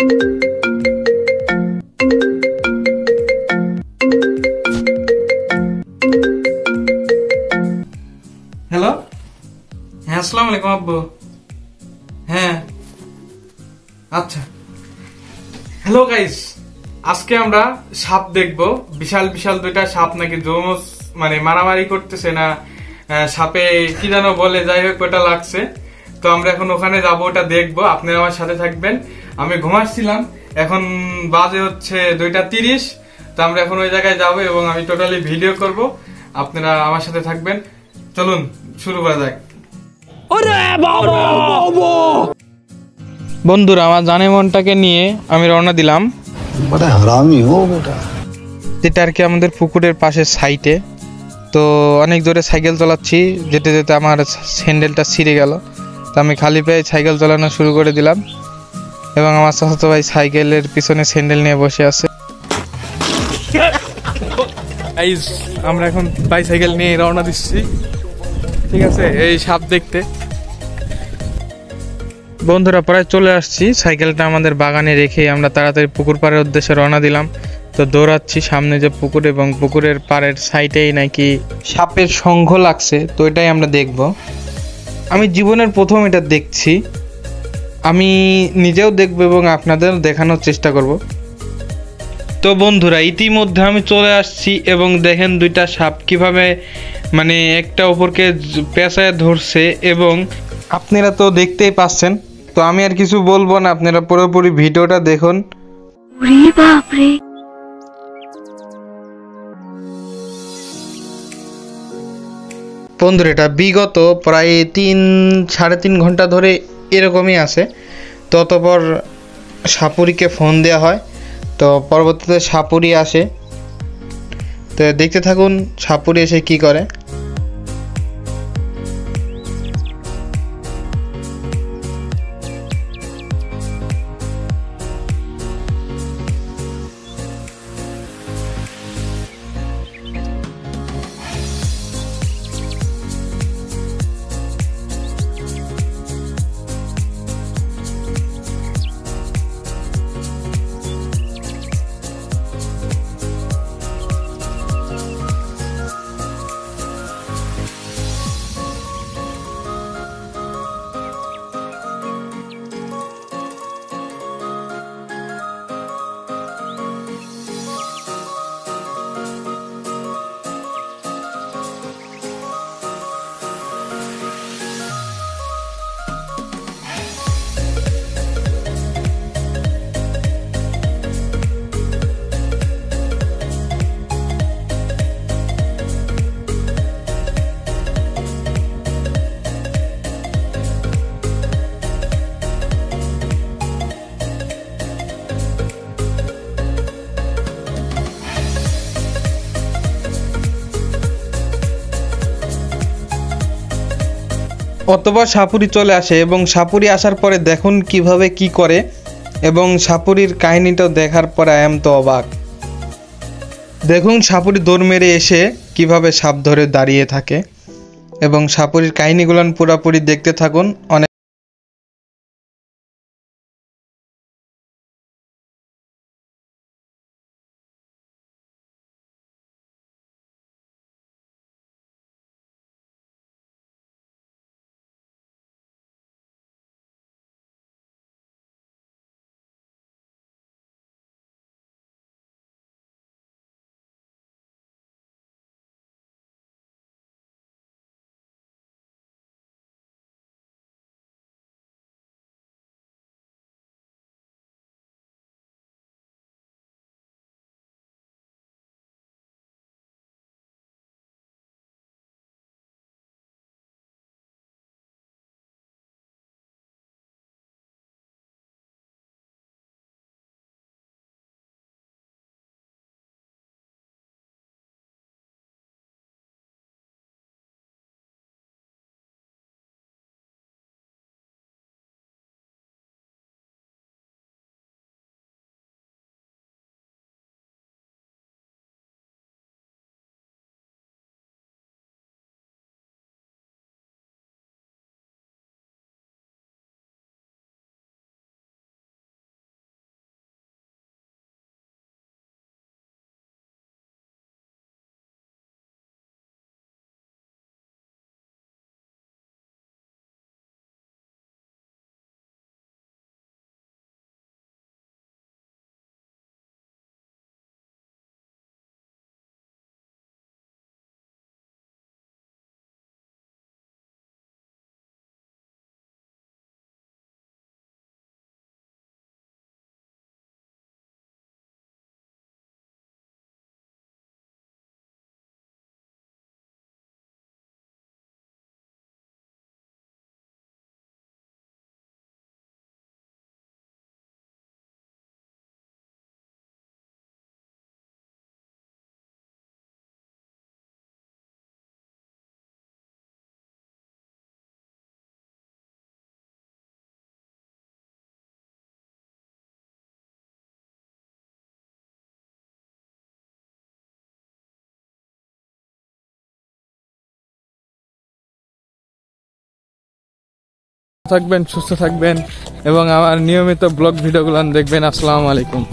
Hello, হ্যাঁ আসসালামু আলাইকুম আব্বু। হ্যাঁ আচ্ছা, হ্যালো গাইস, আজকে আমরা সাপ দেখবো। বিশাল বিশাল দুইটা সাপ নাকি জমজ মানে মারামারি করতেছে না, সাপে কি যেন বলে, যাই হোক ওটা লাগছে। তো আমরা এখন ওখানে যাবো, ওটা দেখবো। আপনারা আমার সাথে থাকবেন। আমি ঘুমাচ্ছিলাম, এখন বাজে হচ্ছে 2:30। তো আমরা এখন ওই জায়গায় যাবো এবং আমি টোটালি ভিডিও করব। আপনারা আমার সাথে থাকবেন। চলুন শুরু করা যাক। বন্ধুরা, আমার জানে মনটাকে নিয়ে আমি রওনা দিলাম, যেটা আর কি আমাদের পুকুরের পাশে সাইটে। তো অনেক জোরে সাইকেল চালাচ্ছি, যেতে যেতে আমার স্যান্ডেলটা ছিঁড়ে গেল। তো আমি খালি পায়ে সাইকেল চালানো শুরু করে দিলাম এবং আমার চাচাতো ভাই সাইকেলের পিছনে স্যান্ডেল নিয়ে বসে আছে। আমরা এখন বাইসাইকেল নিয়ে রওনা দিচ্ছি, ঠিক আছে, এই সাপ দেখতে। বন্ধুরা, প্রায় চলে আসছি। সাইকেলটা আমাদের বাগানে রেখে আমরা তাড়াতাড়ি পুকুর পাড়ের উদ্দেশ্যে রওনা দিলাম। তো দৌড়াচ্ছি, সামনে যে পুকুর এবং পুকুরের পাড়ের সাইডেই নাকি সাপের সংঘ লাগছে। তো এটাই আমরা দেখব। আমি জীবনের প্রথম এটা দেখছি, আমি নিজেও দেখব এবং আপনাদের দেখানোর চেষ্টা করব। তো বন্ধুরা, ইতিমধ্যে আমি চলে আসছি এবং দেখেন দুইটা সাপ কিভাবে মানে একটা অপরকে পেঁচায় ধরছে এবং আপনারা তো দেখতেই পাচ্ছেন। তো আমি আর কিছু বলবো না, আপনারা পুরোপুরি ভিডিওটা দেখুন। বন্ধুরা, এটা বিগত প্রায় 3-3.5 ঘন্টা ধরে এরকমই আছে। তো অতঃপর সাপুরিকে ফোন দেওয়া হয়, তো পরবর্তীতে সাপুরি আসে। তো দেখতে থাকুন সাপুরি এসে কি করে। অতঃপর সাপুরি চলে আসে এবং সাপুরি আসার পরে দেখুন কিভাবে কি করে এবং সাপুরির কাহিনীটাও দেখার পরে আই এম তো অবাক। দেখুন সাপুরি দৌড় মেরে এসে কিভাবে সাপ ধরে দাঁড়িয়ে থাকে এবং সাপুরির কাহিনীগুলো পুরোপুরি দেখতে থাকুন। অনেক থাকবেন, সুস্থ থাকবেন এবং আমার নিয়মিত ব্লগ ভিডিওগুলো দেখবেন। আসসালামু আলাইকুম।